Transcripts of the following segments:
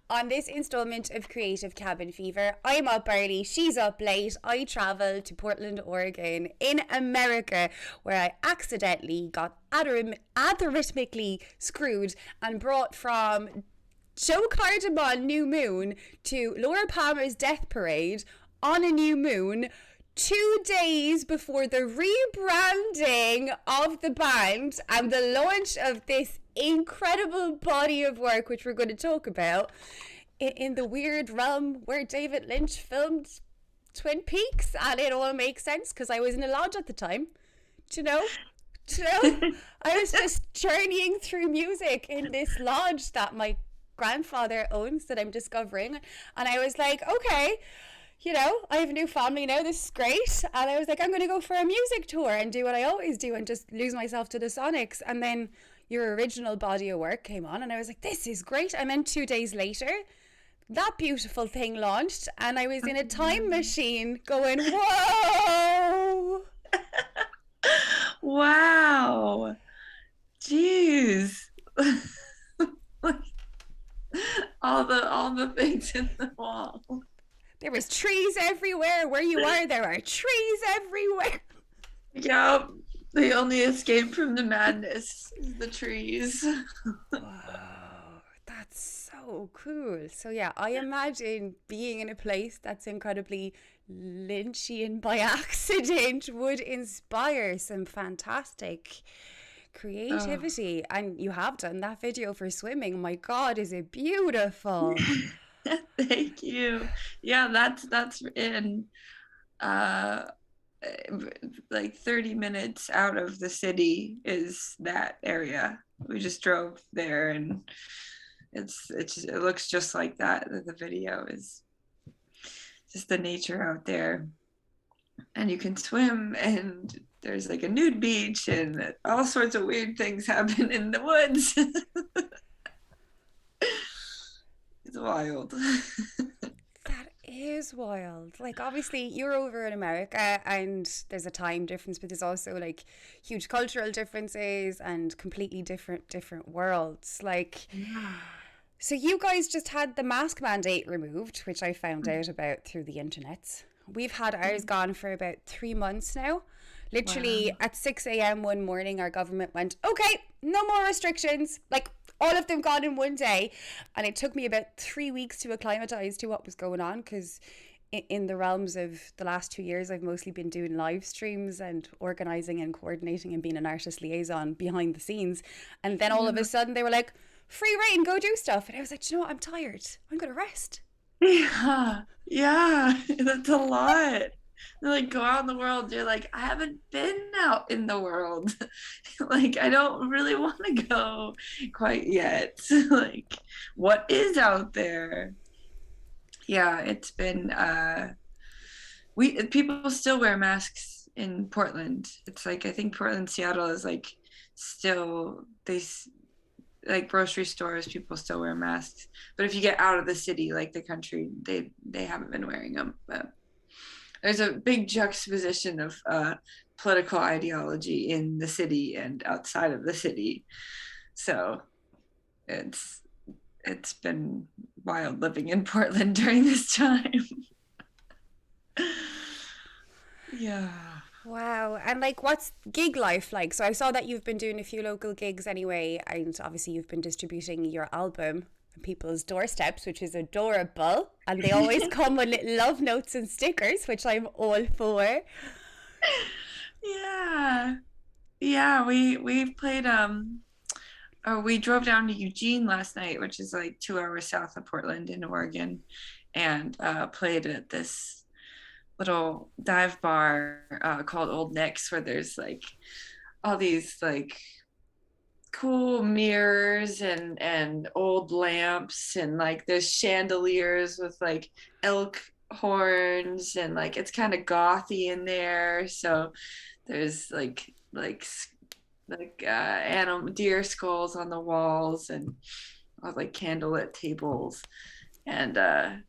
On this installment of Creative Cabin Fever, I'm up early, she's up late. I travel to Portland, Oregon in America, where I accidentally got algorithmically screwed and brought from Joe Cardamone New Moon to Laura Palmer's Death Parade on a new moon 2 days before the rebranding of the band and the launch of this incredible body of work, which we're going to talk about, in the weird realm where David Lynch filmed Twin Peaks. And it all makes sense because I was in a lodge at the time. Do you know? Do you know? I was just journeying through music in this lodge that my grandfather owns that I'm discovering. And I was like, okay, you know, I have a new family now, this is great. And I was like, I'm going to go for a music tour and do what I always do and just lose myself to the Sonics. And then your original body of work came on and I was like, this is great. And then 2 days later, that beautiful thing launched and I was in a time machine going, whoa. Wow. Jeez. all the things in the wall. There was trees everywhere. Where you are, there are trees everywhere. Yep. The only escape from the madness is the trees. Wow, that's so cool. So yeah, I imagine being in a place that's incredibly Lynchian by accident would inspire some fantastic creativity. And you have done that video for swimming. My God, is it beautiful? Thank you. Yeah, that's in uh like 30 minutes out of the city is that area. We just drove there and it looks just like that. The video is just the nature out there. And you can swim and there's like a nude beach and all sorts of weird things happen in the woods. It's wild. That is wild. Like, obviously, you're over in America and there's a time difference, but there's also like huge cultural differences and completely different worlds. Like, Yeah. so you guys just had the mask mandate removed, which I found out about through the internet. We've had ours gone for about 3 months now. Literally Wow. at 6 a.m. one morning, our government went, okay, no more restrictions. Like, all of them gone in one day. And it took me about 3 weeks to acclimatize to what was going on because in the realms of the last 2 years, I've mostly been doing live streams and organizing and coordinating and being an artist liaison behind the scenes. And then all of a sudden they were like, free reign, go do stuff. And I was like, you know what? I'm tired. I'm going to rest. Yeah, yeah, that's a lot. Like go out in the world, you're like, I haven't been out in the world. Like I don't really want to go quite yet. Like what is out there? Yeah, it's been we people still wear masks in Portland. It's like I think Portland, Seattle is like still like grocery stores, people still wear masks. But if you get out of the city, like the country, they haven't been wearing them. But there's a big juxtaposition of political ideology in the city and outside of the city. So it's it's been wild living in Portland during this time. Yeah. Wow. And like, what's gig life like? So I saw that you've been doing a few local gigs anyway, and obviously you've been distributing your album on people's doorsteps, which is adorable. And they always come with little love notes and stickers, which I'm all for. Yeah. Yeah, we played or we drove down to Eugene last night, which is like 2 hours south of Portland in Oregon, and played at this little dive bar called Old Nick's, where there's like all these like cool mirrors and old lamps, and like there's chandeliers with like elk horns, and like it's kind of gothy in there. So there's animal deer skulls on the walls and all like candlelit tables, and a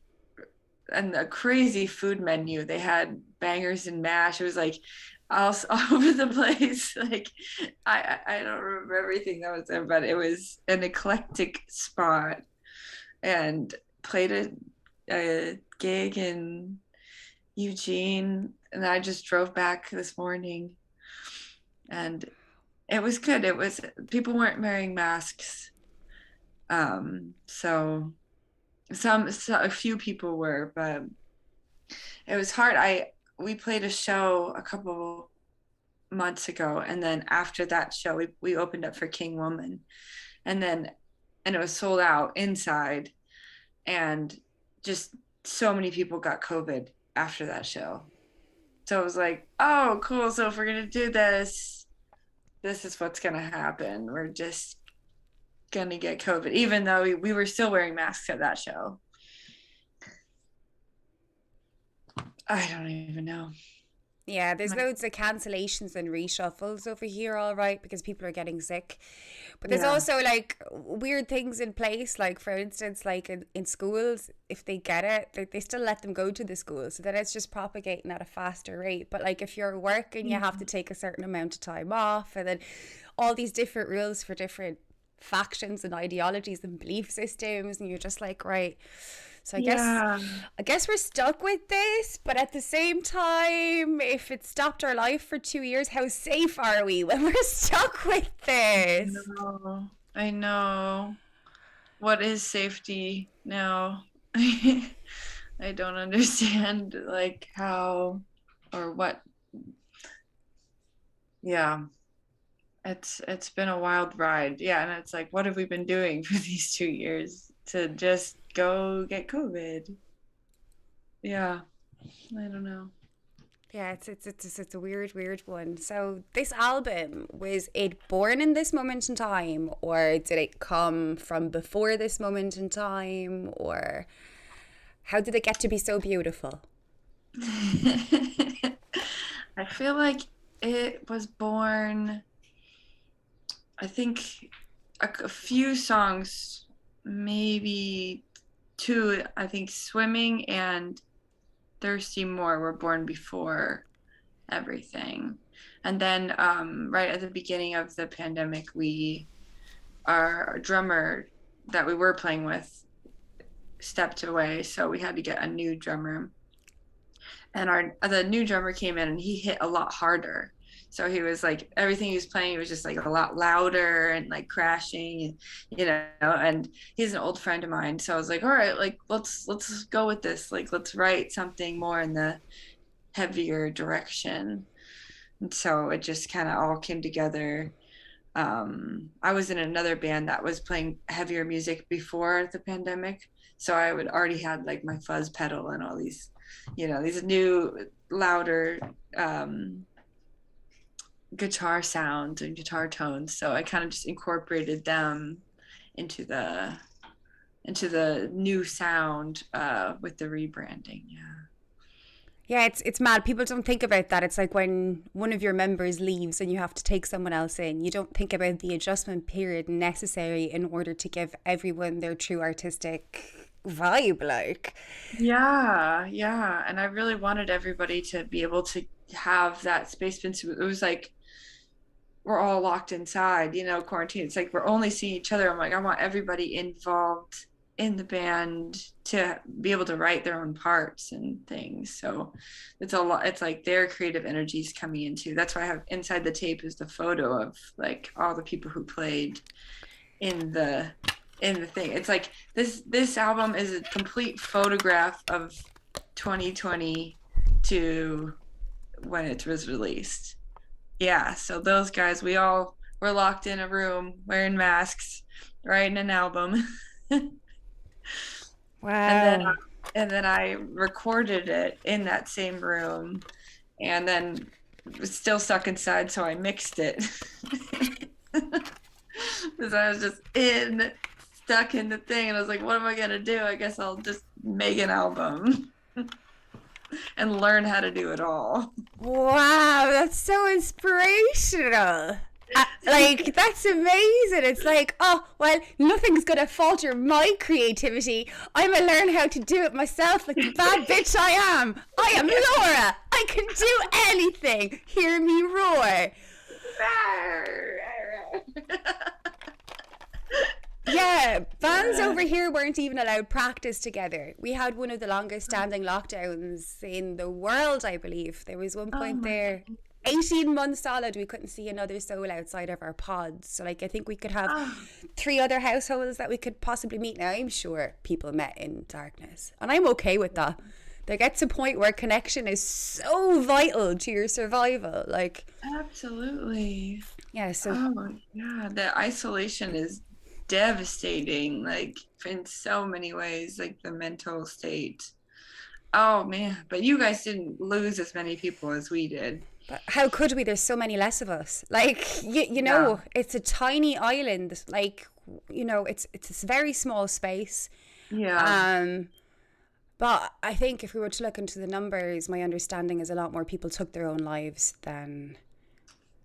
crazy food menu. They had bangers and mash. It was like all over the place. Like I don't remember everything that was there, but it was an eclectic spot. And played a gig in Eugene, and I just drove back this morning, and it was good. It was, people weren't wearing masks, so a few people were, but it was hard. We played a show a couple months ago, and then after that show we opened up for King Woman, and it was sold out inside, and just so many people got COVID after that show. So it was like, oh, cool. So if we're gonna do this is what's gonna happen. We're just gonna get COVID, even though we were still wearing masks at that show. I don't even know. Yeah, there's loads of cancellations and reshuffles over here, all right, because people are getting sick. But there's also like weird things in place, like for instance, like in schools, if they get it, they still let them go to the school, so that it's just propagating at a faster rate. But like if you're working, you have to take a certain amount of time off, and then all these different rules for different factions and ideologies and belief systems, and you're just like, right. So I guess we're stuck with this, but at the same time, if it stopped our life for 2 years, how safe are we when we're stuck with this? I know. What is safety now? I don't understand, like, how or what. Yeah. It's been a wild ride. Yeah, and it's like, what have we been doing for these 2 years to just go get COVID? Yeah, I don't know. Yeah, it's a weird one. So this album, was it born in this moment in time, or did it come from before this moment in time, or how did it get to be so beautiful? I feel like it was born, I think a few songs, maybe two, I think Swimming and Thirsty More were born before everything. And then right at the beginning of the pandemic, our drummer that we were playing with stepped away, so we had to get a new drummer. And the new drummer came in and he hit a lot harder. So he was like, everything he was playing was just like a lot louder and like crashing, and he's an old friend of mine. So I was like, all right, like let's go with this. Like, let's write something more in the heavier direction. And so it just kind of all came together. I was in another band that was playing heavier music before the pandemic. So I would already had like my fuzz pedal and all these, these new louder guitar sounds and guitar tones. So I kind of just incorporated them into the new sound with the rebranding. Yeah, it's mad. People don't think about that. It's like when one of your members leaves and you have to take someone else in. You don't think about the adjustment period necessary in order to give everyone their true artistic vibe, like. Yeah. And I really wanted everybody to be able to have that space. It was like we're all locked inside, quarantine. It's like we're only seeing each other. I'm like, I want everybody involved in the band to be able to write their own parts and things. So it's a lot. It's like their creative energies coming into. That's why I have inside the tape is the photo of like all the people who played in the thing. It's like this album is a complete photograph of 2020 to when it was released. Yeah, so those guys, we all were locked in a room wearing masks, writing an album. Wow. And then I recorded it in that same room, and then was still stuck inside, so I mixed it. Because I was just stuck in the thing, and I was like, what am I gonna do? I guess I'll just make an album and learn how to do it all. Wow, that's so inspirational. Like, that's amazing. It's like, oh, well, nothing's going to falter my creativity. I'm going to learn how to do it myself like the bad bitch I am. I am Laura. I can do anything. Hear me roar. Yeah, bands over here weren't even allowed practice together. We had one of the longest standing lockdowns in the world, I believe. There was one Oh point my there, 18 months solid, we couldn't see another soul outside of our pods. So, like, I think we could have God. 3 other households that we could possibly meet. Now, I'm sure people met in darkness, and I'm okay with that. There gets a point where connection is so vital to your survival. Like, Absolutely. yeah, so Oh, yeah. The isolation is devastating, like in so many ways, like the mental state. Oh man, but you guys didn't lose as many people as we did. but how could we? There's so many less of us. Like you Yeah. know, it's a tiny island. Like you know, it's a very small space. Yeah. Um, but I think if we were to look into the numbers, my understanding is a lot more people took their own lives than.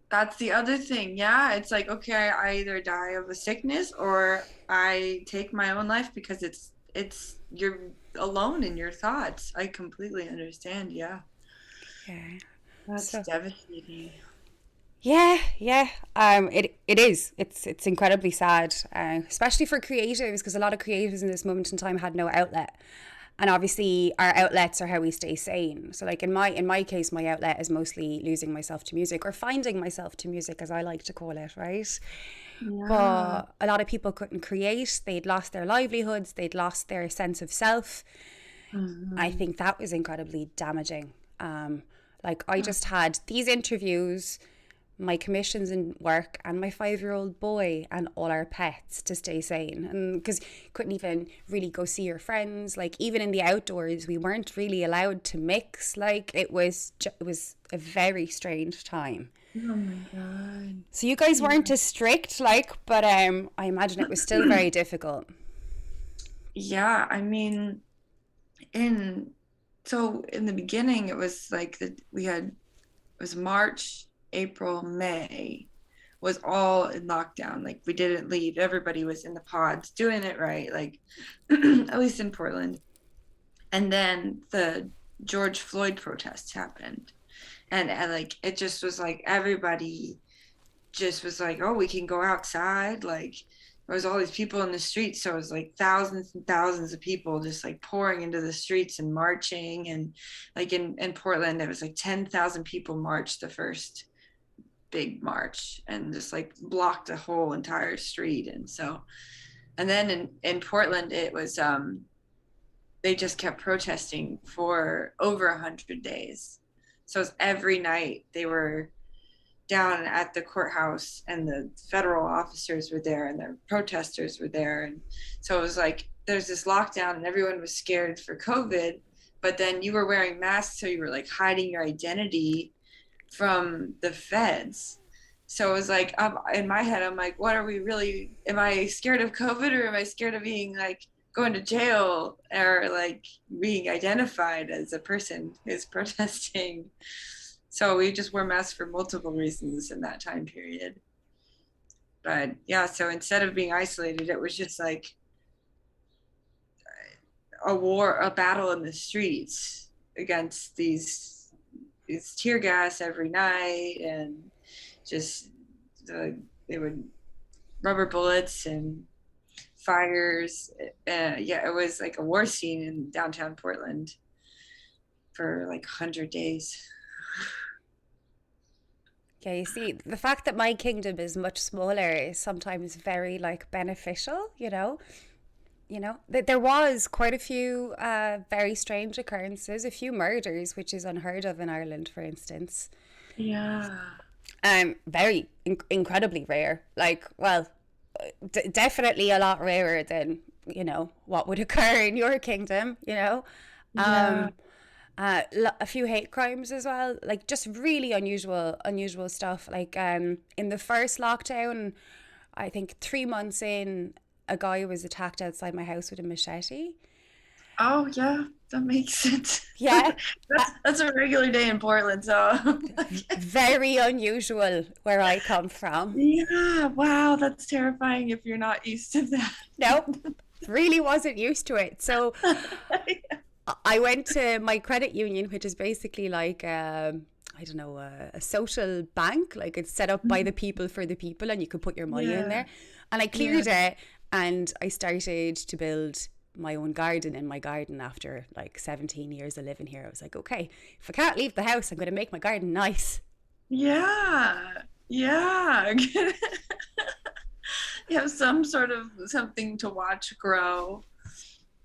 That's the other thing. Yeah, it's like, okay, I either die of a sickness or I take my own life because it's you're alone in your thoughts. I completely understand. Yeah. Yeah. That's So devastating. yeah. It is. It's incredibly sad, especially for creatives, because a lot of creatives in this moment in time had no outlet. And obviously our outlets are how we stay sane. So like in my case, my outlet is mostly losing myself to music, or finding myself to music, as I like to call it, right? Yeah. But a lot of people couldn't create. They'd lost their livelihoods, they'd lost their sense of self. I Hmm. think that was incredibly damaging. Like I just had these interviews, my commissions in work, and my 5-year-old boy, and all our pets to stay sane. And because couldn't even really go see your friends, like even in the outdoors, we weren't really allowed to mix. Like it was a very strange time. Oh my God. So you guys Yeah. weren't as strict, like, but I imagine it was still very difficult. Yeah, I mean, in so in the beginning it was like we had it was March, April, May was all in lockdown. Like we didn't leave. Everybody was in the pods doing it right, like at least in Portland. And then the George Floyd protests happened. And like it just was like everybody just was like, oh, we can go outside. Like there was all these people in the streets, so it was like thousands and thousands of people just like pouring into the streets and marching. And like in Portland, it was like 10,000 people marched the first big march and just like blocked the whole entire street. And so, and then in Portland, it was they just kept protesting for over 100 days. So it was every night they were down at the courthouse and the federal officers were there and the protesters were there. And so it was like there's this lockdown and everyone was scared for COVID, but then you were wearing masks, so you were like hiding your identity from the feds. So it was like in my head, I'm like, what are we really? Am I scared of COVID or am I scared of being like going to jail or like being identified as a person who's protesting? So we just wore masks for multiple reasons in that time period. But yeah, so instead of being isolated, it was just like a war, a battle in the streets against these tear gas every night and just they would rubber bullets and fires. Yeah, it was like a war scene in downtown Portland for like 100 days. Yeah, you see, the fact that my kingdom is much smaller is sometimes very like beneficial, you know. There was quite a few very strange occurrences, a few murders, which is unheard of in Ireland, for instance. Yeah. Very incredibly rare. Like, well, definitely a lot rarer than what would occur in your kingdom. Yeah. Um, a few hate crimes as well, like just really unusual stuff. Like in the first lockdown, I think 3 months in, a guy was attacked outside my house with a machete. Oh yeah, that makes sense. Yeah, uh, That's a regular day in Portland, so very unusual where I come from. yeah, wow, that's terrifying if you're not used to that. Nope, really wasn't used to it. So I went to my credit union, which is basically like I don't know, a social bank. Like it's set up by the people for the people, and you could put your money in Yeah, there. And I yeah. cleared it, And I started to build my own garden in my garden after like 17 years of living here. I was like, okay, if I can't leave the house, I'm going to make my garden nice. Yeah. Yeah. You have some sort of something to watch grow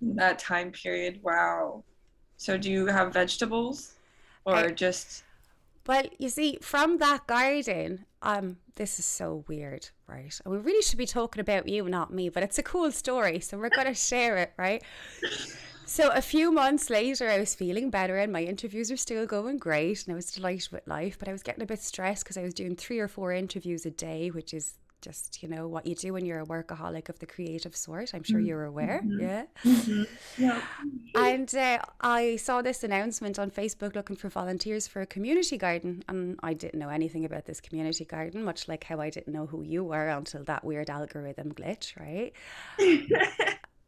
in that time period. Wow. So do you have vegetables or just? Well, you see, from that garden, this is so weird, right? And we really should be talking about you, not me, but it's a cool story, so we're going to share it, right? So a few months later, I was feeling better and my interviews were still going great and I was delighted with life, but I was getting a bit stressed because I was doing 3 or 4 interviews a day, which is just, what you do when you're a workaholic of the creative sort. I'm sure you're aware. Mm-hmm. Yeah. Mm-hmm. Yeah. And I saw this announcement on Facebook looking for volunteers for a community garden. And I didn't know anything about this community garden, much like how I didn't know who you were until that weird algorithm glitch, right?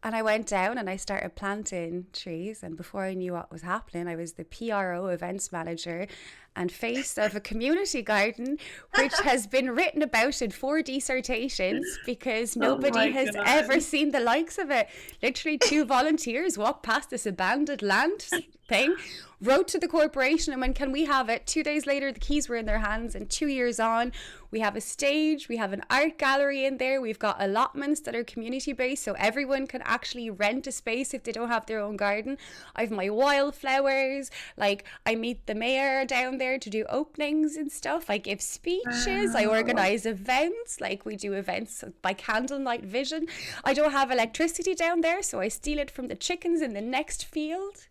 And I went down and I started planting trees. And before I knew what was happening, I was the PRO events manager and face of a community garden, which has been written about in 4 dissertations because nobody has ever seen the likes of it. Literally 2 volunteers walked past this abandoned land thing, wrote to the corporation and went, can we have it? 2 days later, the keys were in their hands, and 2 years on, we have a stage, we have an art gallery in there, we've got allotments that are community based, so everyone can actually rent a space if they don't have their own garden. I have my wildflowers, like I meet the mayor down there to do openings and stuff. I give speeches, I organize events, like we do events by candlelight vision. I don't have electricity down there, so I steal it from the chickens in the next field.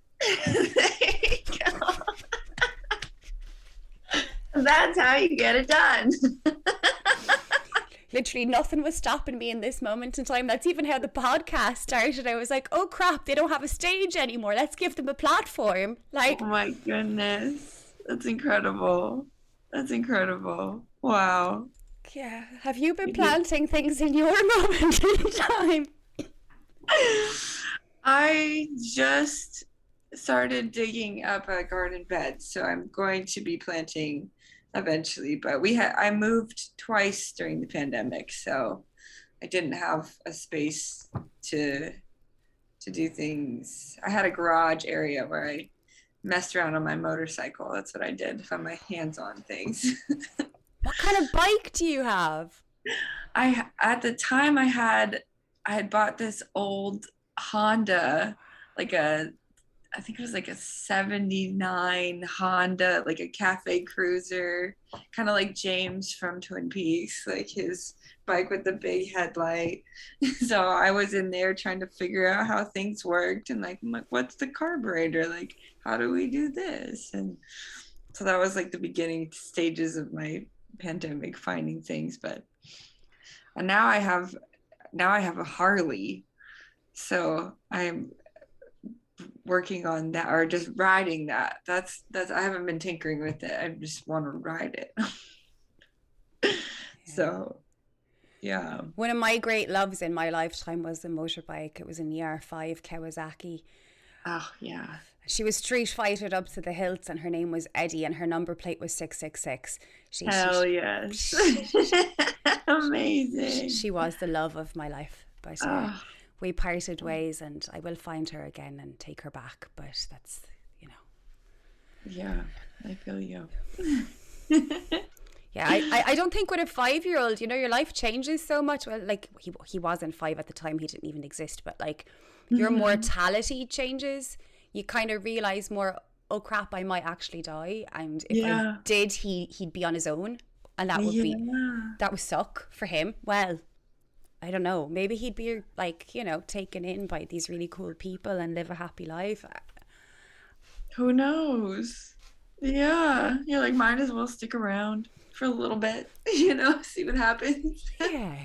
There you go. That's how you get it done. Literally nothing was stopping me in this moment in time. That's even how the podcast started. I was like, oh crap, they don't have a stage anymore. Let's give them a platform. Like, oh my goodness. That's incredible. That's incredible. Wow. Yeah. Have you been planting things in your moment in time? I just started digging up a garden bed, so I'm going to be planting eventually, but I moved twice during the pandemic, so I didn't have a space to do things. I had a garage area where I messed around on my motorcycle. That's what I did, found my hands on things. What kind of bike do you have? At the time I had bought this old Honda, I think it was like a 79 Honda, like a cafe cruiser, kind of like James from Twin Peaks, like his bike with the big headlight. So I was in there trying to figure out how things worked, and I'm like, what's the carburetor? Like, how do we do this? And so that was like the beginning stages of my pandemic finding things. And now I have a Harley. So I'm working on that, or just riding that. That's I haven't been tinkering with it. I just want to ride it. Yeah. So yeah, one of my great loves in my lifetime was the motorbike. It was an ER5 Kawasaki. Oh yeah, she was street fightered up to the hilts, and her name was Eddie, and her number plate was 666. Hell yes. Amazing. She was the love of my life, but we parted ways, and I will find her again and take her back, but that's, Yeah, I feel you. Yeah, I don't think with a 5-year-old, your life changes so much. Well, like he wasn't 5 at the time, he didn't even exist, but like your mortality changes. You kind of realize more, oh crap, I might actually die, and if I did, he'd be on his own, and that would suck for him. Well, I don't know, maybe he'd be like, taken in by these really cool people and live a happy life. Who knows? Yeah, you're like, might as well stick around for a little bit, see what happens. Yeah,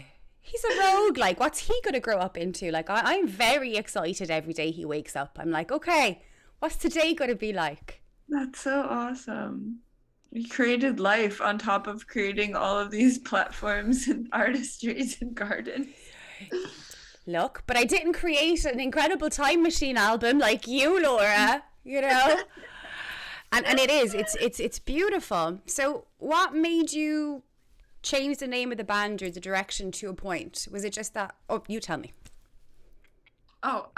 he's a rogue. Like, what's he gonna grow up into? Like, I'm very excited every day he wakes up. I'm like, okay, what's today gonna be like? That's so awesome. You created life on top of creating all of these platforms and artistries and gardens. Look, but I didn't create an incredible time machine album like you, Laura, And it's beautiful. So what made you change the name of the band or the direction to a point? Was it just that? Oh, you tell me. Oh,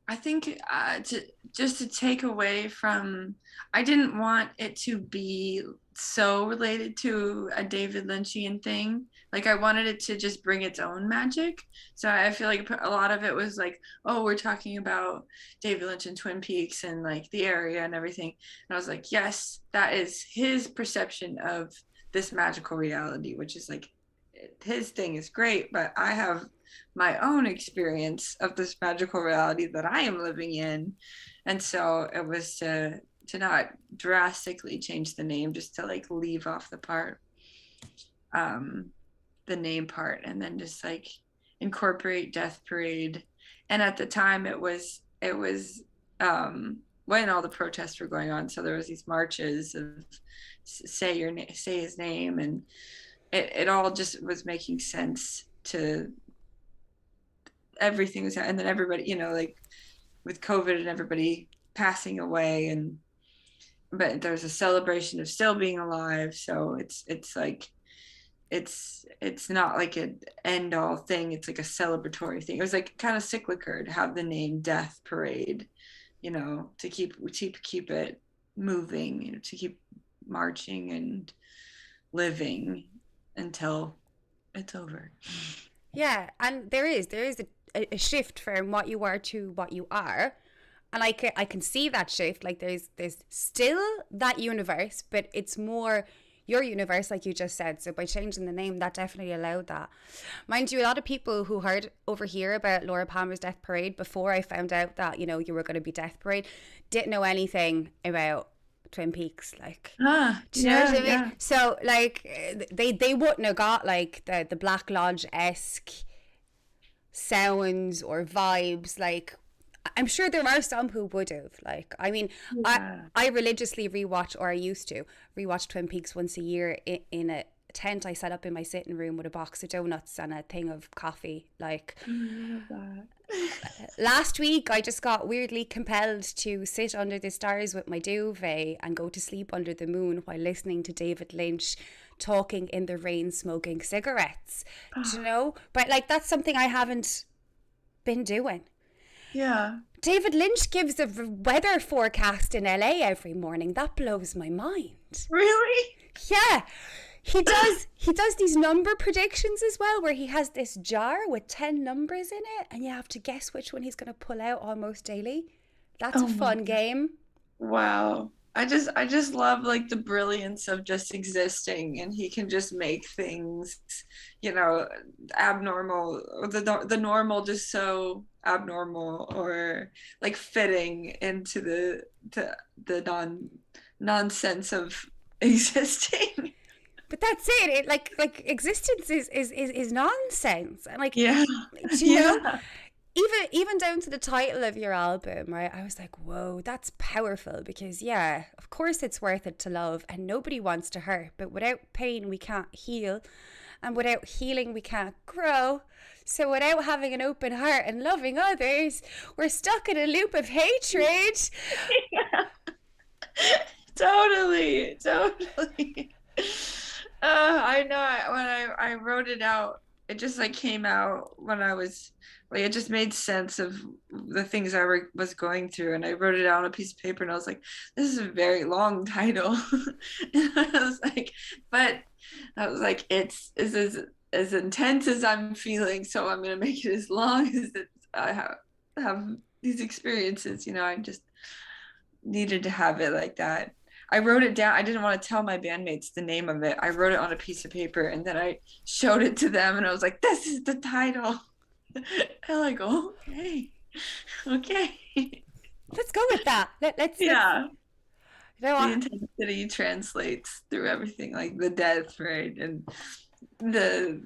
I think to take away from, I didn't want it to be so related to a David Lynchian thing. Like I wanted it to just bring its own magic. So I feel like a lot of it was like, oh, we're talking about David Lynch and Twin Peaks and like the area and everything. And I was like, yes, that is his perception of this magical reality, which is like his thing is great, but I have my own experience of this magical reality that I am living in. And so it was to not drastically change the name, just to like leave off the name part, and then just like incorporate Death Parade. And at the time it was when all the protests were going on, so there was these marches of say his name, and it all just was making sense to everything was, and then everybody, you know, like with COVID and everybody passing away, and but there's a celebration of still being alive. So it's like it's not like an end all thing, it's like a celebratory thing. It was like kind of cyclical to have the name Death Parade, you know, to keep it moving, you know, to keep marching and living until it's over. Yeah, and there is a shift from what you were to what you are, and I can see that shift. Like there's still that universe, but it's more your universe, like you just said. So by changing the name, that definitely allowed that. Mind you, a lot of people who heard over here about Laura Palmer's Death Parade before I found out that, you know, you were going to be Death Parade, didn't know anything about Twin Peaks, like, do you know what I mean? Yeah. So like they wouldn't have got like the Black Lodge-esque sounds or vibes. Like I'm sure there are some who would have. Like, I mean, yeah. I religiously rewatch, or I used to rewatch Twin Peaks once a year in a tent I set up in my sitting room with a box of donuts and a thing of coffee. Like, last week I just got weirdly compelled to sit under the stars with my duvet and go to sleep under the moon while listening to David Lynch talking in the rain, smoking cigarettes. Do you know? But like, that's something I haven't been doing. Yeah. David Lynch gives a weather forecast in LA every morning. That blows my mind. Really? Yeah. He does these number predictions as well, where he has this jar with 10 numbers in it, and you have to guess which one he's going to pull out almost daily. That's a fun game. Wow. I just love like the brilliance of just existing, and he can just make things, you know, abnormal, or the normal just so abnormal, or like fitting into the nonsense of existing. But that's it. It like existence is nonsense, and like, yeah, do you know? Even down to the title of your album, right? I was like, whoa, that's powerful, because yeah, of course it's worth it to love, and nobody wants to hurt, but without pain we can't heal, and without healing we can't grow. So without having an open heart and loving others, we're stuck in a loop of hatred. Yeah. Totally. I know, when I wrote it out, it just like came out when I was like, it just made sense of the things I was going through, and I wrote it out on a piece of paper, and I was like, this is a very long title. And I was like, but I was like, it's as intense as I'm feeling, so I'm gonna make it as long as I have these experiences, you know. I just needed to have it like that. I wrote it down. I didn't want to tell my bandmates the name of it. I wrote it on a piece of paper, and then I showed it to them, and I was like, this is the title. They're like, oh, okay. Let's go with that. Let's yeah. You know, the intensity translates through everything, like the death, right? And the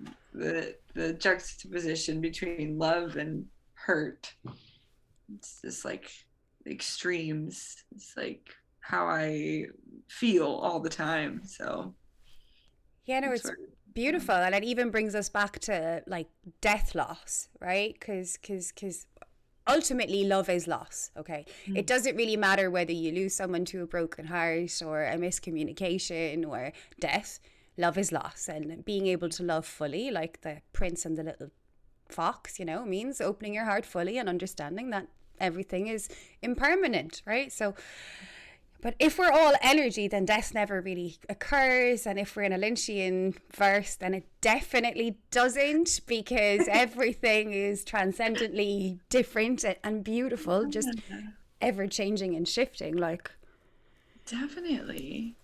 juxtaposition between love and hurt. It's just like extremes. It's like how I feel all the time. So yeah, no, it's beautiful, and it even brings us back to like death loss, right? Because ultimately love is loss. Okay, it doesn't really matter whether you lose someone to a broken heart or a miscommunication or death. love is loss, and being able to love fully, like the prince and the little fox, means opening your heart fully and understanding that everything is impermanent, right? So, but if we're all energy, then death never really occurs. And if we're in a Lynchian verse, then it definitely doesn't, because everything is transcendently different and beautiful, just ever changing and shifting. Like, definitely.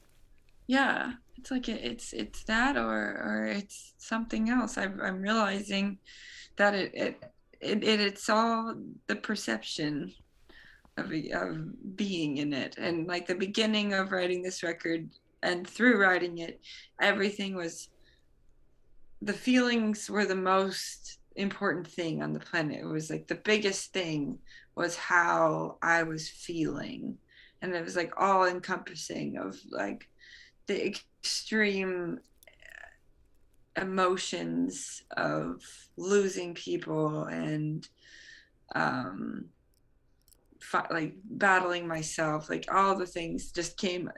Yeah. It's like it's that, or it's something else. I'm realizing that it's all the perception of being in it. And like the beginning of writing this record, and through writing it, everything was, the feelings were the most important thing on the planet. It was like the biggest thing was how I was feeling, and it was like all encompassing of like the extreme emotions of losing people, and like battling myself, like all the things just came.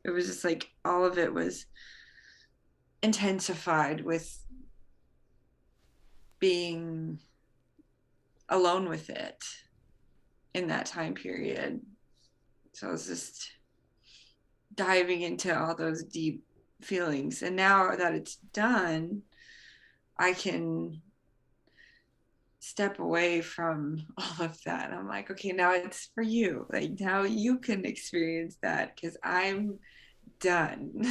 It was just like all of it was intensified with being alone with it in that time period. So I was just diving into all those deep feelings, and now that it's done, I can step away from all of that. I'm like, okay, now it's for you. Like now you can experience that, because I'm done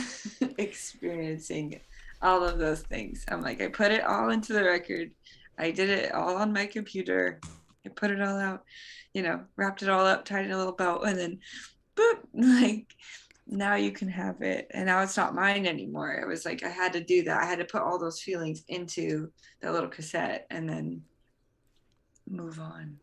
experiencing all of those things. I'm like, I put it all into the record. I did it all on my computer. I put it all out, wrapped it all up, tied it in a little bow, and then boop, like now you can have it. And now it's not mine anymore. It was like I had to do that. I had to put all those feelings into that little cassette and then move on.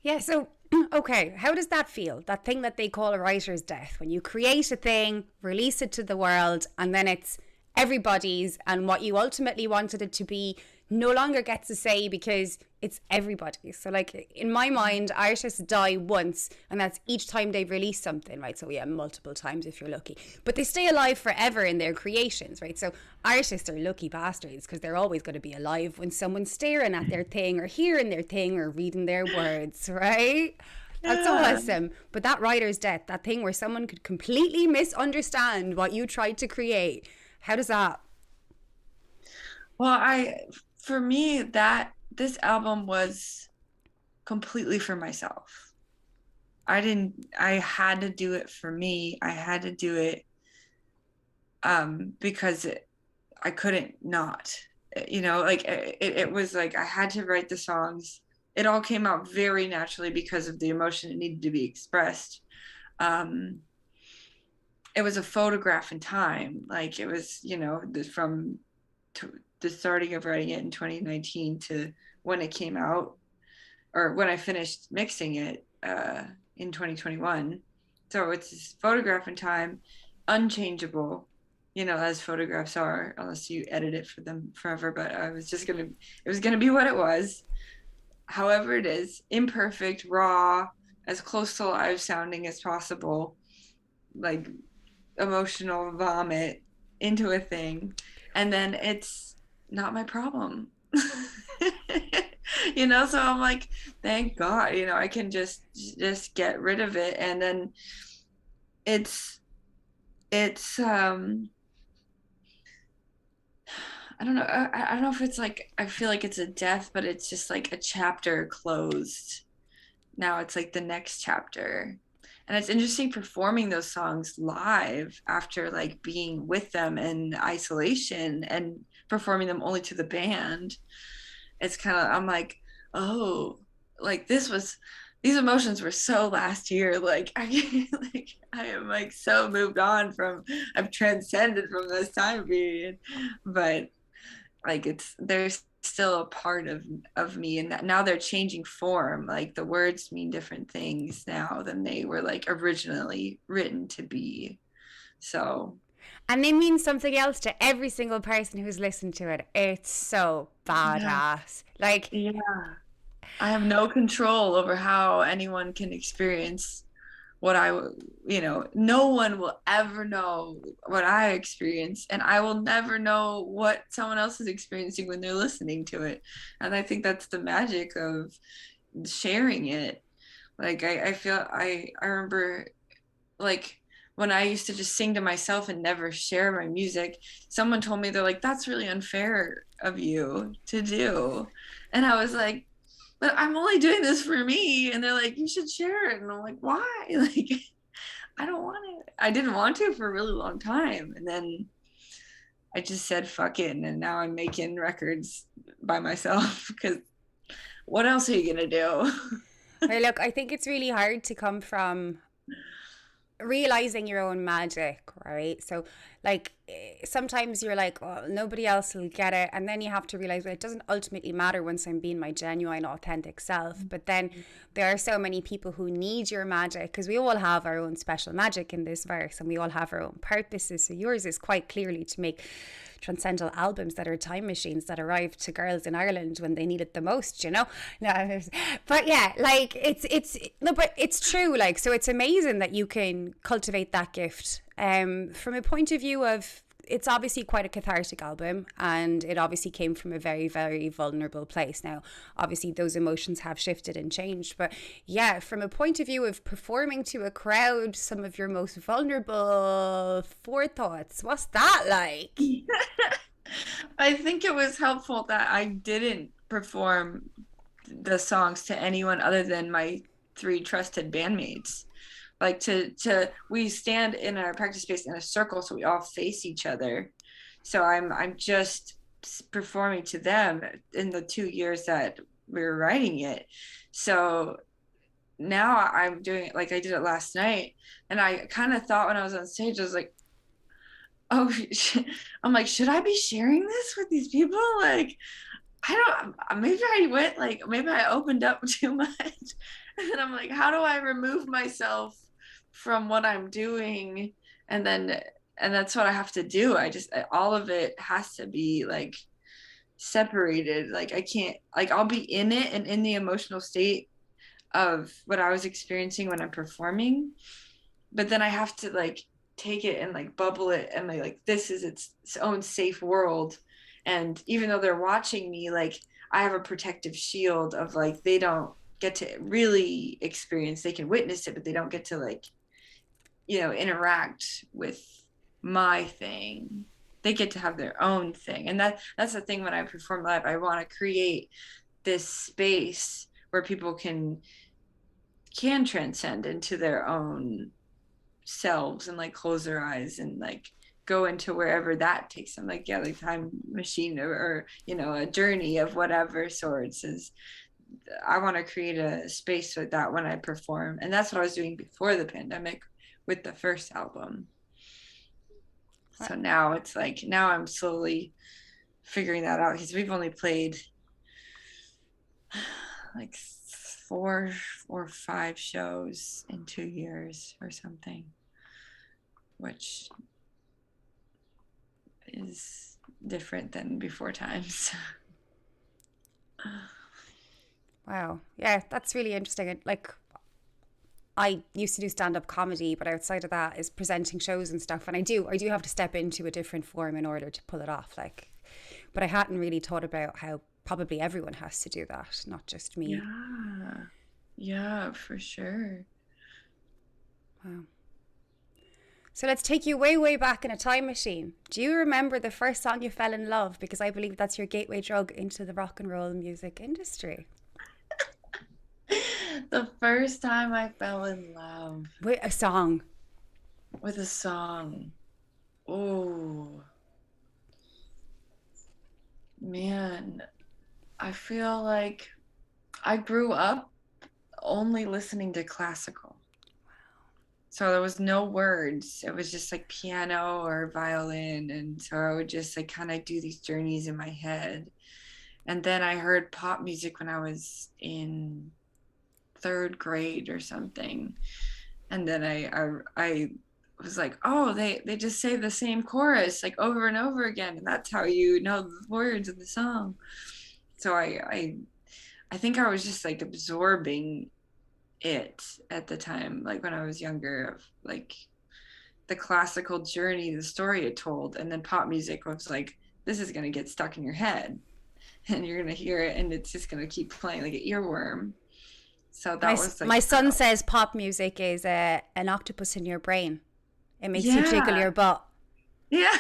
yeah, so okay, how does that feel? That thing that they call a writer's death, when you create a thing, release it to the world, and then it's everybody's, and what you ultimately wanted it to be no longer gets a say because it's everybody's. So like in my mind, artists die once, and that's each time they release something, right? So yeah, multiple times if you're lucky, but they stay alive forever in their creations, right? So artists are lucky bastards because they're always going to be alive when someone's staring at their thing or hearing their thing or reading their words, right? That's awesome. But that writer's death, that thing where someone could completely misunderstand what you tried to create, how does that? Well, for me, that this album was completely for myself. I had to do it for me. I had to do it because I couldn't not, like it was like I had to write the songs. It all came out very naturally because of the emotion it needed to be expressed. It was a photograph in time. Like it was, from the starting of writing it in 2019 to when it came out, or when I finished mixing it in 2021. So it's this photograph in time, unchangeable, as photographs are, unless you edit it for them forever. But it was gonna be what it was. However it is, imperfect, raw, as close to live sounding as possible, like emotional vomit into a thing. And then it's not my problem. So I'm like, thank God, I can just get rid of it. And then it's I don't know. I don't know if it's like, I feel like it's a death, but it's just like a chapter closed. Now it's like the next chapter. And it's interesting performing those songs live after like being with them in isolation and performing them only to the band. It's kind of, I'm like, oh, like these emotions were so last year. Like I am like so moved on I've transcended from this time period. But like they're still a part of me, and that now they're changing form. Like the words mean different things now than they were like originally written to be. So, And they mean something else to every single person who's listened to it. It's so yeah, badass. Like, yeah, I have no control over how anyone can experience what no one will ever know what I experience, and I will never know what someone else is experiencing when they're listening to it. And I think that's the magic of sharing it. Like I feel I remember, like, when I used to just sing to myself and never share my music, someone told me, they're like, that's really unfair of you to do. And I was like, but I'm only doing this for me. And they're like, you should share it. And I'm like, why? Like, I don't want it. I didn't want to for a really long time. And then I just said, fuck it. And now I'm making records by myself because what else are you going to do? Hey, look, I think it's really hard to come from realizing your own magic, right? So like sometimes you're like, oh, nobody else will get it, and then you have to realize, well, it doesn't ultimately matter once I'm being my genuine authentic self. But then there are so many people who need your magic, because we all have our own special magic in this verse, and we all have our own purposes. So yours is quite clearly to make transcendental albums that are time machines that arrived to girls in Ireland when they need it the most, you know. No, but yeah, like it's no, but it's true. Like, so it's amazing that you can cultivate that gift. From a point of view of, it's obviously quite a cathartic album, and it obviously came from a very, very vulnerable place. Now, obviously, those emotions have shifted and changed, but yeah, from a point of view of performing to a crowd, some of your most vulnerable forethoughts, what's that like? I think it was helpful that I didn't perform the songs to anyone other than my three trusted bandmates. Like, we stand in our practice space in a circle, so we all face each other. So I'm just performing to them in the 2 years that we were writing it. So now I'm doing it like I did it last night, and I kind of thought when I was on stage, I was like, oh, I'm like, should I be sharing this with these people? Like, I don't, maybe I went, like, maybe I opened up too much. And then I'm like, how do I remove myself from what I'm doing? And then, and that's what I have to do. All of it has to be like separated. Like, I can't, like, I'll be in it and in the emotional state of what I was experiencing when I'm performing. But then I have to, like, take it and, like, bubble it and, like, this is its own safe world. And even though they're watching me, like, I have a protective shield of, like, they don't get to really experience, they can witness it, but they don't get to, like, interact with my thing. They get to have their own thing. And that's the thing. When I perform live, I want to create this space where people can transcend into their own selves and, like, close their eyes and, like, go into wherever that takes them, like, yeah, like time machine, or a journey of whatever sorts. Is I want to create a space with that when I perform, and that's what I was doing before the pandemic with the first album. So now it's like, now I'm slowly figuring that out, because we've only played like 4 or 5 shows in 2 years or something, which is different than before times. Wow. Yeah, that's really interesting. Like, I used to do stand-up comedy, but outside of that is presenting shows and stuff. And I do have to step into a different form in order to pull it off. Like, but I hadn't really thought about how probably everyone has to do that, not just me. Yeah, for sure. Wow. So let's take you way, way back in a time machine. Do you remember the first song you fell in love? Because I believe that's your gateway drug into the rock and roll music industry. The first time I fell in love with a song. Oh, man, I feel like I grew up only listening to classical. So there was no words. It was just like piano or violin. And so I would just, like, kind of do these journeys in my head. And then I heard pop music when I was in 3rd grade or something. And then I was like, oh, they just say the same chorus, like, over and over again. And that's how you know the words of the song. So I think I was just, like, absorbing it at the time, like when I was younger, of like the classical journey, the story it told, and then pop music was like, this is going to get stuck in your head and you're going to hear it and it's just going to keep playing like an earworm. So My that was like, my son says pop music is an octopus in your brain. It makes you jiggle yeah, your butt. yeah,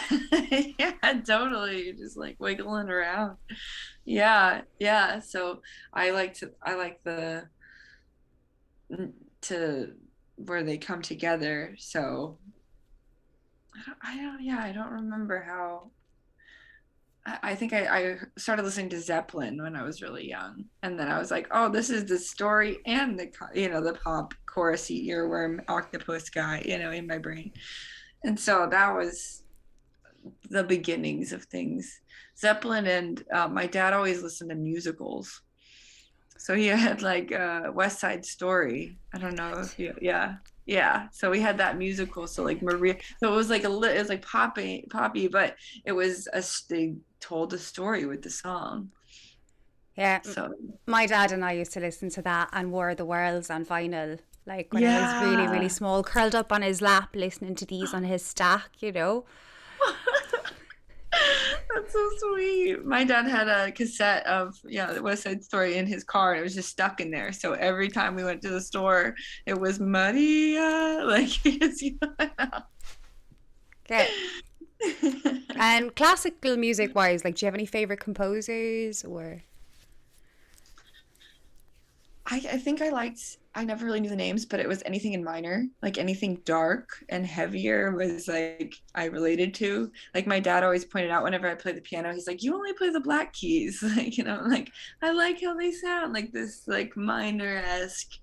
yeah, totally. You're just like wiggling around. Yeah, yeah. So I like the to where they come together. So yeah, I don't remember how. I think I started listening to Zeppelin when I was really young, and then I was like, oh, this is the story and the the pop chorusy earworm octopus guy, in my brain, and so that was the beginnings of things. Zeppelin, and my dad always listened to musicals. So he had like West Side Story. I don't know if you, yeah, yeah. So we had that musical. So like Maria. So it was like it was like poppy, but it was they told a story with the song. Yeah, So my dad and I used to listen to that and War of the Worlds on vinyl. Like when I was really, really yeah. small, curled up on his lap, listening to these on his stack. That's so sweet. My dad had a cassette of the West Side Story in his car, and it was just stuck in there. So every time we went to the store, it was Maria, like Okay. And classical music wise, like, do you have any favorite composers or? I think I never really knew the names, but it was anything in minor, like anything dark and heavier was like I related to. Like my dad always pointed out whenever I played the piano, he's like, you only play the black keys. Like, like I like how they sound like this, like minor-esque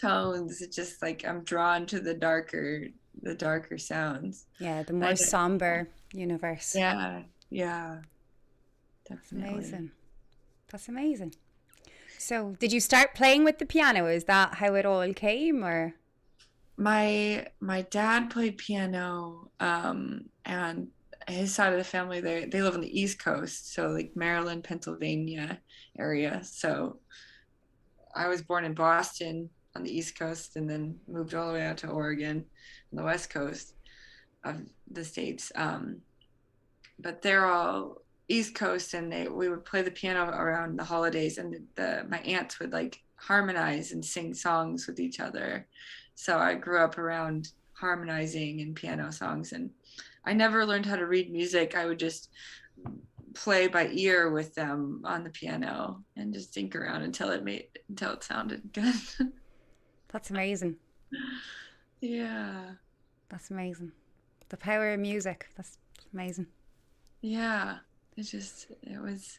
tones. It's just like I'm drawn to the darker sounds. Yeah, the I more don't- somber universe. yeah, yeah, That's definitely. amazing. That's amazing. So, did you start playing with the piano? Is that how it all came, or? My dad played piano, and his side of the family, they live on the East Coast, so like Maryland, Pennsylvania area. So I was born in Boston on the East Coast and then moved all the way out to Oregon on the West Coast of the States. But they're all East Coast, and we would play the piano around the holidays, and my aunts would like harmonize and sing songs with each other. So I grew up around harmonizing and piano songs, and I never learned how to read music. I would just play by ear with them on the piano and just think around until it sounded good. That's amazing. Yeah. That's amazing. The power of music. That's amazing. Yeah. It was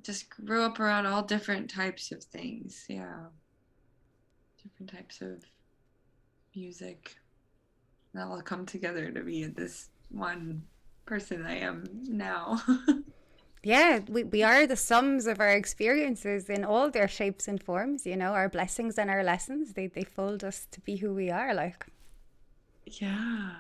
just grew up around all different types of things. Yeah. Different types of music that all come together to be this one person I am now. Yeah, we are the sums of our experiences in all their shapes and forms, our blessings and our lessons. They fold us to be who we are, like. Yeah.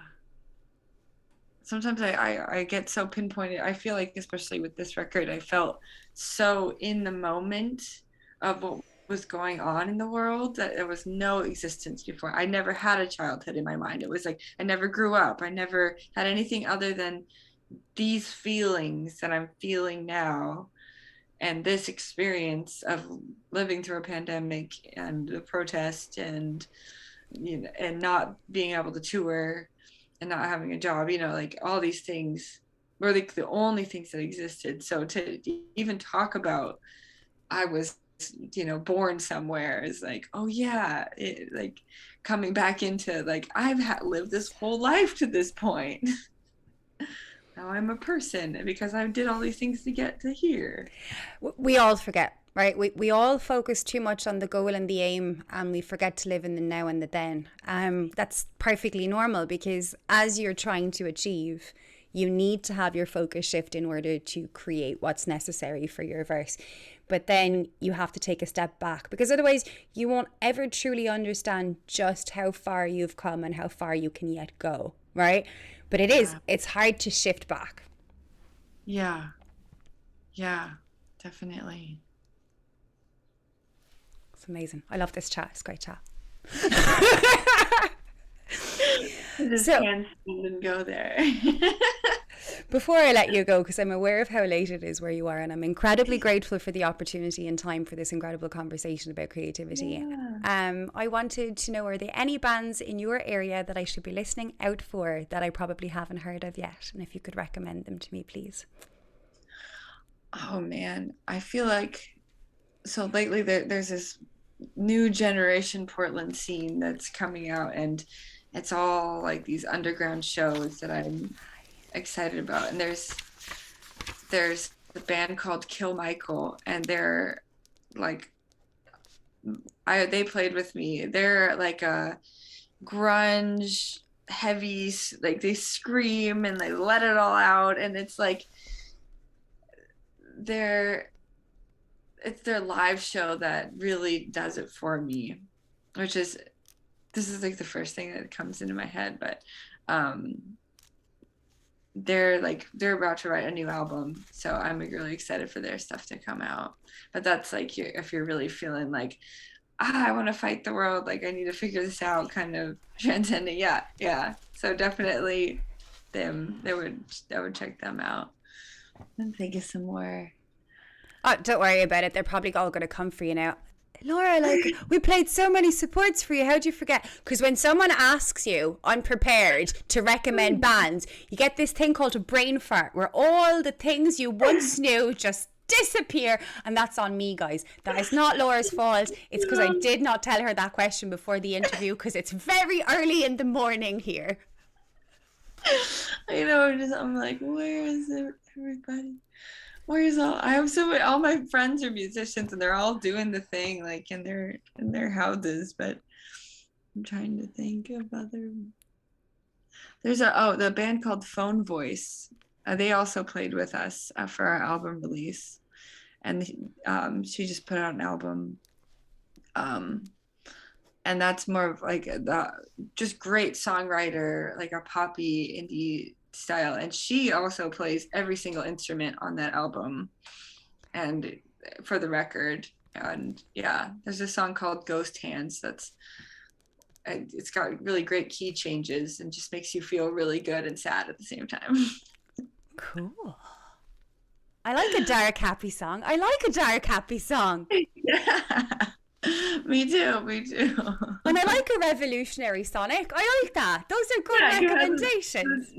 Sometimes I get so pinpointed. I feel like, especially with this record, I felt so in the moment of what was going on in the world that there was no existence before. I never had a childhood in my mind. It was like I never grew up. I never had anything other than these feelings that I'm feeling now, and this experience of living through a pandemic and the protest, and and not being able to tour and not having a job, like all these things were like the only things that existed. So to even talk about I was, born somewhere is like, oh yeah, like coming back into like lived this whole life to this point. Now I'm a person because I did all these things to get to here. We all forget, right? We all focus too much on the goal and the aim, and we forget to live in the now and the then. That's perfectly normal because as you're trying to achieve, you need to have your focus shift in order to create what's necessary for your verse. But then you have to take a step back because otherwise you won't ever truly understand just how far you've come and how far you can yet go, right? But Yeah. it's hard to shift back. Yeah. Yeah, definitely. It's amazing. I love this chat. It's a great chat. I just can't stand and go there. Before I let you go, because I'm aware of how late it is where you are, and I'm incredibly grateful for the opportunity and time for this incredible conversation about creativity. Yeah. I wanted to know, are there any bands in your area that I should be listening out for that I probably haven't heard of yet? And if you could recommend them to me, please. Oh man, I feel like so lately there's this new generation Portland scene that's coming out, and it's all like these underground shows that I'm excited about. And there's a band called Kill Michael, and they're like, they played with me. They're like a grunge heavy, like they scream and they let it all out, and it's like it's their live show that really does it for me, which is, this is like the first thing that comes into my head. But they're about to write a new album, so I'm really excited for their stuff to come out. But that's like, if you're really feeling like, I want to fight the world, like I need to figure this out, kind of transcendent. Yeah, so definitely them. I would check them out. And think of some more. Oh, don't worry about it. They're probably all going to come for you now. Laura, like, we played so many supports for you. How'd you forget? Because when someone asks you, unprepared, to recommend bands, you get this thing called a brain fart, where all the things you once knew just disappear. And that's on me, guys. That is not Laura's fault. It's because I did not tell her that question before the interview, because it's very early in the morning here. I know. I'm like, where is everybody? Where's all my friends are musicians, and they're all doing the thing, like in their houses. But I'm trying to think of other. There's the band called Phone Voice. They also played with us for our album release, and she just put out an album. And that's more of like just great songwriter, like a poppy indie style, and she also plays every single instrument on that album, and for the record. And yeah, there's a song called Ghost Hands it's got really great key changes and just makes you feel really good and sad at the same time. Cool. I like a dark happy song. Yeah. Me too. And I like a revolutionary sonic. I like that. Those are good recommendations.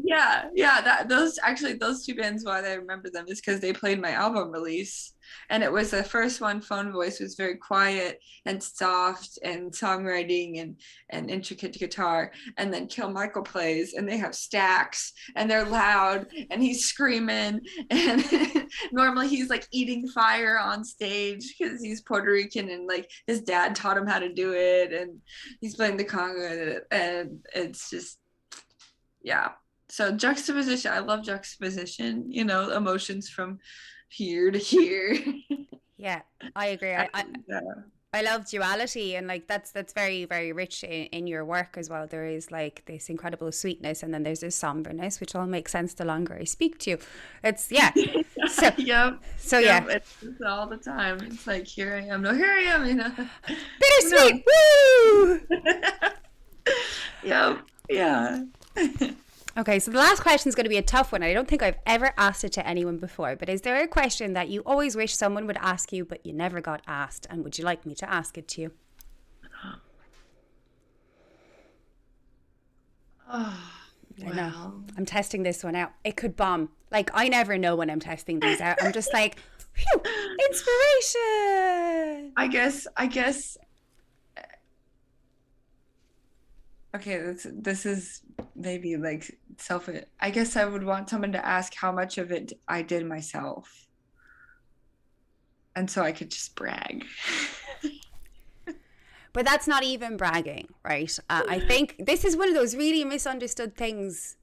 Those two bands, why I remember them is because they played my album release. And it was the first one. Phone Voice was very quiet and soft and songwriting and intricate guitar. And then Kill Michael plays, and they have stacks, and they're loud, and he's screaming. And normally he's like eating fire on stage because he's Puerto Rican, and like his dad taught him how to do it. And he's playing the conga, and it's just, yeah. So juxtaposition. I love juxtaposition. Emotions from here to here. Yeah, I agree. I love duality, and like that's very, very rich in your work as well. There is like this incredible sweetness, and then there's this somberness, which all makes sense the longer I speak to you. It's So yep. Yeah, it's all the time. It's like, here I am. No, here I am. Bittersweet. Woo! Yep. Yeah. Okay, so the last question is going to be a tough one. I don't think I've ever asked it to anyone before, but is there a question that you always wish someone would ask you, but you never got asked? And would you like me to ask it to you? Oh, wow. I know. I'm testing this one out. It could bomb. Like, I never know when I'm testing these out. I'm just like, phew, inspiration. I guess. Okay, this is maybe like I guess I would want someone to ask how much of it I did myself, and so I could just brag. But that's not even bragging, right? I think this is one of those really misunderstood things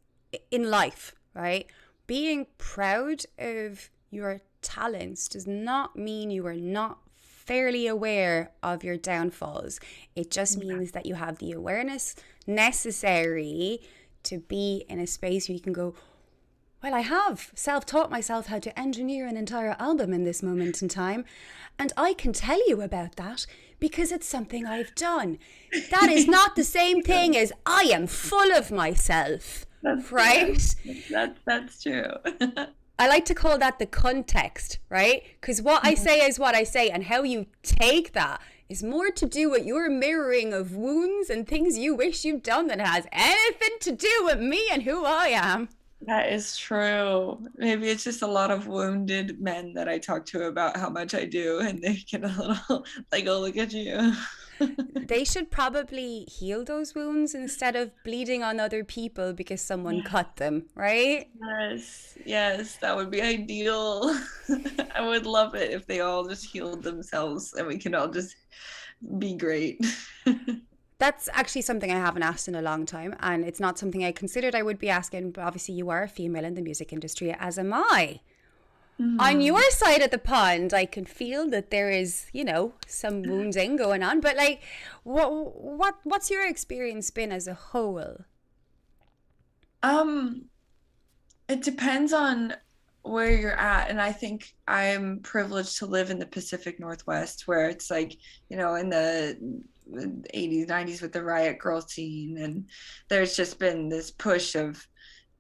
in life, right? Being proud of your talents does not mean you are not fairly aware of your downfalls. It just means that you have the awareness necessary to be in a space where you can go, Well, I have self-taught myself how to engineer an entire album in this moment in time, and I can tell you about that because it's something I've done. That is not the same thing as I am full of myself, right? That's true. I like to call that the context, right? Because what I say is what I say, and how you take that is more to do with your mirroring of wounds and things you wish you'd done than it has anything to do with me and who I am. That is true. Maybe it's just a lot of wounded men that I talk to about how much I do, and they get a little like, oh, look at you. They should probably heal those wounds instead of bleeding on other people because someone cut them, right? Yes, that would be ideal. I would love it if they all just healed themselves and we can all just be great. That's actually something I haven't asked in a long time, and it's not something I considered I would be asking, but obviously you are a female in the music industry, as am I. On your side of the pond, I can feel that there is, some wounding going on, but like, what's your experience been as a whole? It depends on where you're at, and I think I'm privileged to live in the Pacific Northwest, where it's like, in the 80s, 90s with the riot girl scene, and there's just been this push of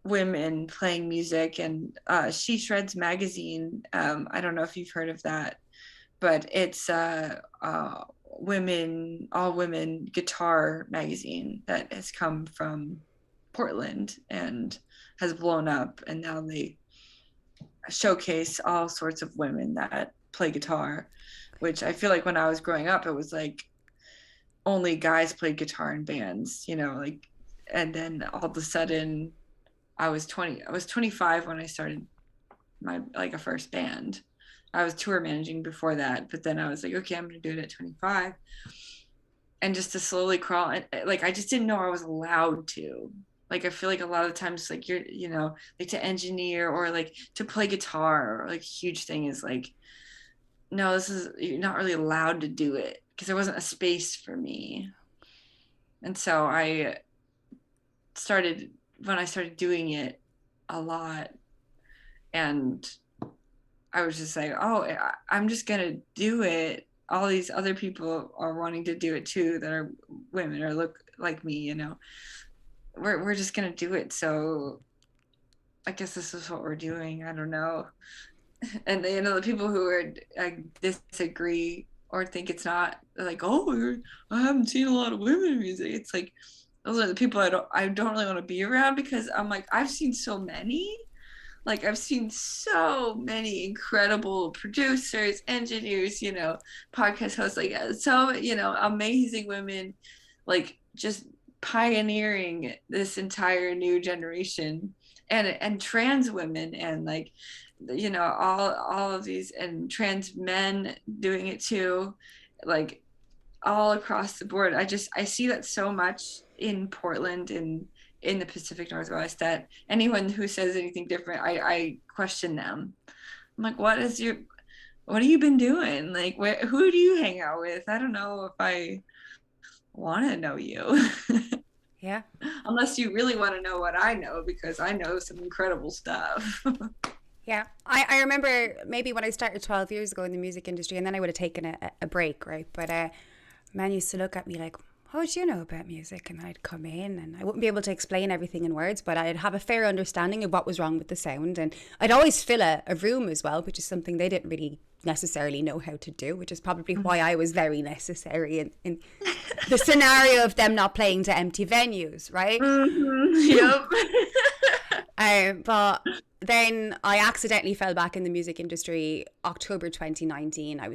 women playing music, and She Shreds magazine, I don't know if you've heard of that, but it's all women guitar magazine that has come from Portland and has blown up, and now they showcase all sorts of women that play guitar, which I feel like when I was growing up, it was like only guys played guitar in bands, like, and then all of a sudden I was 25 when I started my a first band. I was tour managing before that, but then I was like, okay, I'm going to do it at 25. And just to slowly crawl, and like, I just didn't know I was allowed to. Like, I feel like a lot of times, like, you're, like, to engineer or like to play guitar, or like, a huge thing is like, no, you're not really allowed to do it, because there wasn't a space for me. And so when I started doing it a lot, and I was just like, oh, I'm just going to do it. All these other people are wanting to do it too, that are women or look like me, we're just going to do it. So I guess this is what we're doing. I don't know. And the people who disagree or think it's not, they're like, oh, I haven't seen a lot of women in music. It's like, those are the people I don't really want to be around, because I'm like, I've seen so many. Like, I've seen so many incredible producers, engineers, podcast hosts, like, so, amazing women, like, just pioneering this entire new generation, and trans women, and like, all of these, and trans men doing it too, like, all across the board. I see that so much in Portland and in the Pacific Northwest, that anyone who says anything different, I question them. I'm like, what have you been doing? Like, who do you hang out with? I don't know if I want to know you. Yeah. Unless you really want to know what I know, because I know some incredible stuff. Yeah. I remember maybe when I started 12 years ago in the music industry, and then I would have taken a break, right? But man used to look at me like, how do you know about music? And I'd come in, and I wouldn't be able to explain everything in words, but I'd have a fair understanding of what was wrong with the sound. And I'd always fill a room as well, which is something they didn't really necessarily know how to do, which is probably why I was very necessary in the scenario of them not playing to empty venues, right? Mm-hmm. Yep. But then I accidentally fell back in the music industry October 2019. I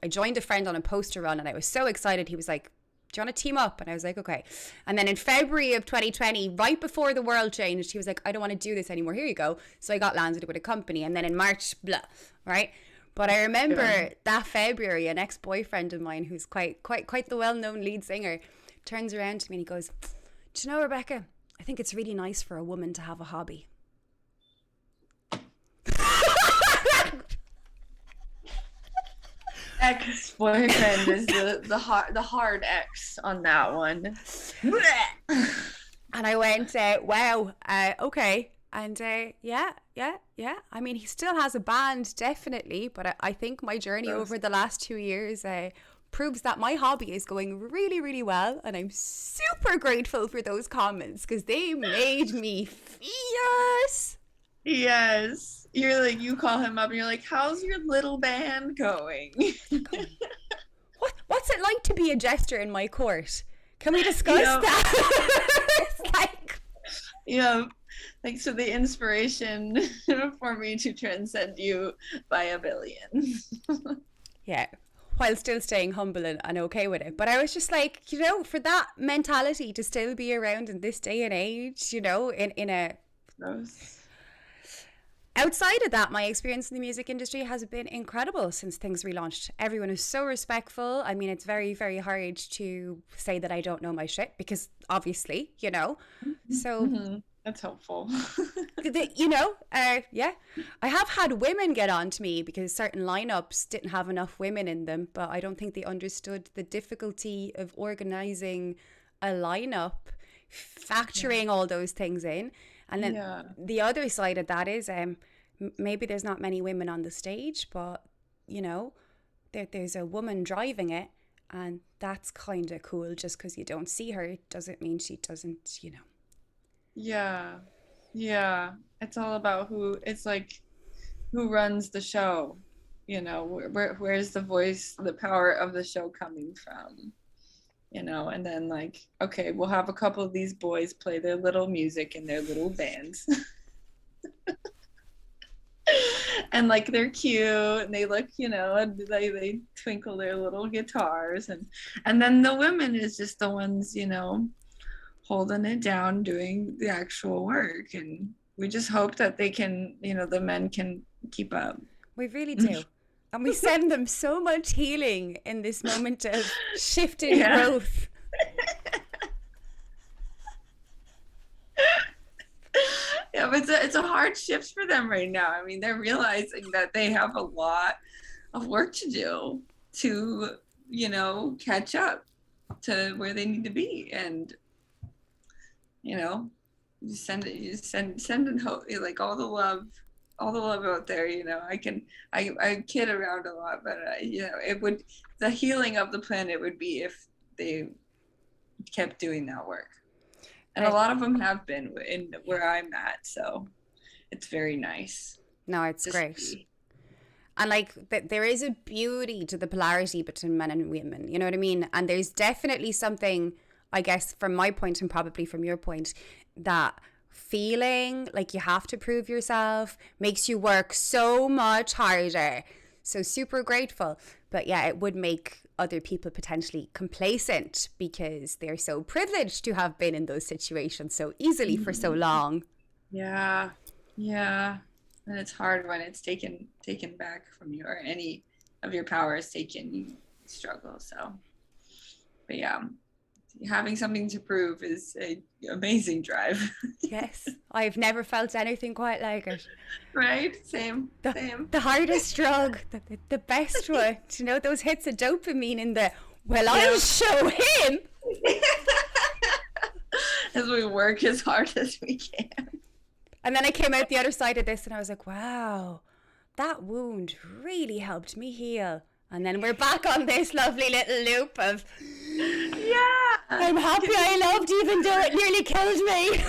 joined a friend on a poster run, and I was so excited. He was like, do you want to team up? And I was like, okay. And then in February of 2020, right before the world changed, he was like, I don't want to do this anymore. Here you go. So I got landed with a company. And then in March, blah, right? But I remember that February, an ex-boyfriend of mine, who's quite the well-known lead singer, turns around to me and he goes, do you know, Rebecca, I think it's really nice for a woman to have a hobby. Ex-boyfriend is the hard X on that one. And I went, wow, okay. And yeah. I mean, he still has a band, definitely, but I think my journey over the last 2 years proves that my hobby is going really, really well. And I'm super grateful for those comments because they made me fierce. Yes. You're like, you call him up and you're like, how's your little band going? What's it like to be a jester in my court? Can we discuss Yep. that? It's like, Yeah. Like, so the inspiration for me to transcend you by a billion. yeah, while still staying humble and okay with it. But I was just like, for that mentality to still be around in this day and age, in a... Gross. Outside of that, my experience in the music industry has been incredible since things relaunched. Everyone is so respectful. I mean, it's very, very hard to say that I don't know my shit because obviously, So, Mm-hmm. That's helpful. yeah. I have had women get on to me because certain lineups didn't have enough women in them, but I don't think they understood the difficulty of organizing a lineup, factoring all those things in. And then the other side of that is maybe there's not many women on the stage, but, there's a woman driving it. And that's kind of cool. Just because you don't see her doesn't mean she doesn't, Yeah. Yeah. It's all about it's like who runs the show, where's the voice, the power of the show coming from? And then like, okay, we'll have a couple of these boys play their little music in their little bands. And like they're cute and they look, and they twinkle their little guitars and then the women is just the ones, holding it down, doing the actual work. And we just hope that they can, the men can keep up. We really do. And we send them so much healing in this moment of shifting growth. Yeah, but it's a hard shift for them right now. I mean, they're realizing that they have a lot of work to do to, catch up to where they need to be. And, you send and hope, like all the love out there. I kid around a lot, but the healing of the planet would be if they kept doing that work. And a lot of them have been in where I'm at, so it's very nice. No, it's great. And like there is a beauty to the polarity between men and women, you know what I mean? And there's definitely something, I guess, from my point and probably from your point, that feeling like you have to prove yourself makes you work so much harder. So super grateful. But yeah, it would make other people potentially complacent because they're so privileged to have been in those situations so easily for so long. Yeah. And it's hard when it's taken back from you, or any of your power is taken. You struggle. So, but yeah, having something to prove is an amazing drive. Yes, I've never felt anything quite like it. Right? Same. The hardest drug, the best one. Those hits of dopamine in the, I'll show him. As we work as hard as we can. And then I came out the other side of this and I was like, wow, that wound really helped me heal. And then we're back on this lovely little loop of, I'm happy I loved even though it nearly killed me.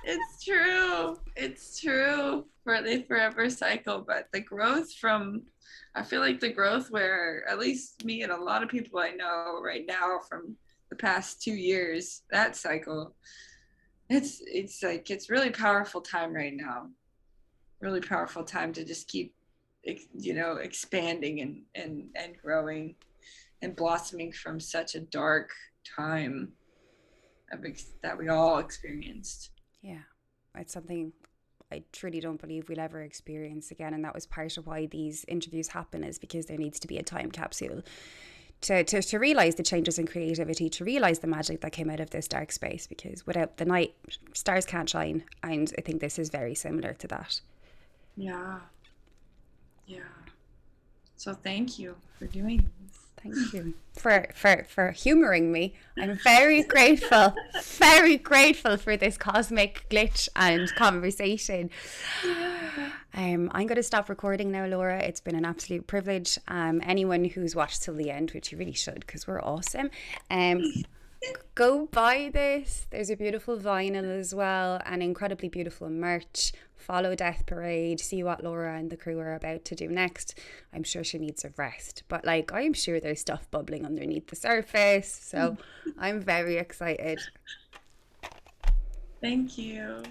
It's true for the forever cycle, but the growth I feel like the growth where at least me and a lot of people I know right now from the past 2 years, that cycle, it's like, it's really powerful time right now. Really powerful time to just keep, expanding and growing and blossoming from such a dark time that we all experienced. Yeah, it's something I truly don't believe we'll ever experience again. And that was part of why these interviews happen, is because there needs to be a time capsule to realize the changes in creativity, to realize the magic that came out of this dark space, because without the night, stars can't shine. And I think this is very similar to that. Yeah. So thank you for doing this. Thank you for humoring me. I'm very grateful for this cosmic glitch and conversation. I'm going to stop recording now, Laura. It's been an absolute privilege. Anyone who's watched till the end, which you really should, because we're awesome, go buy this. There's a beautiful vinyl as well, and incredibly beautiful merch. Follow Death Parade, see what Laura and the crew are about to do next. I'm sure she needs a rest, but like, I'm sure there's stuff bubbling underneath the surface, so I'm very excited. Thank you.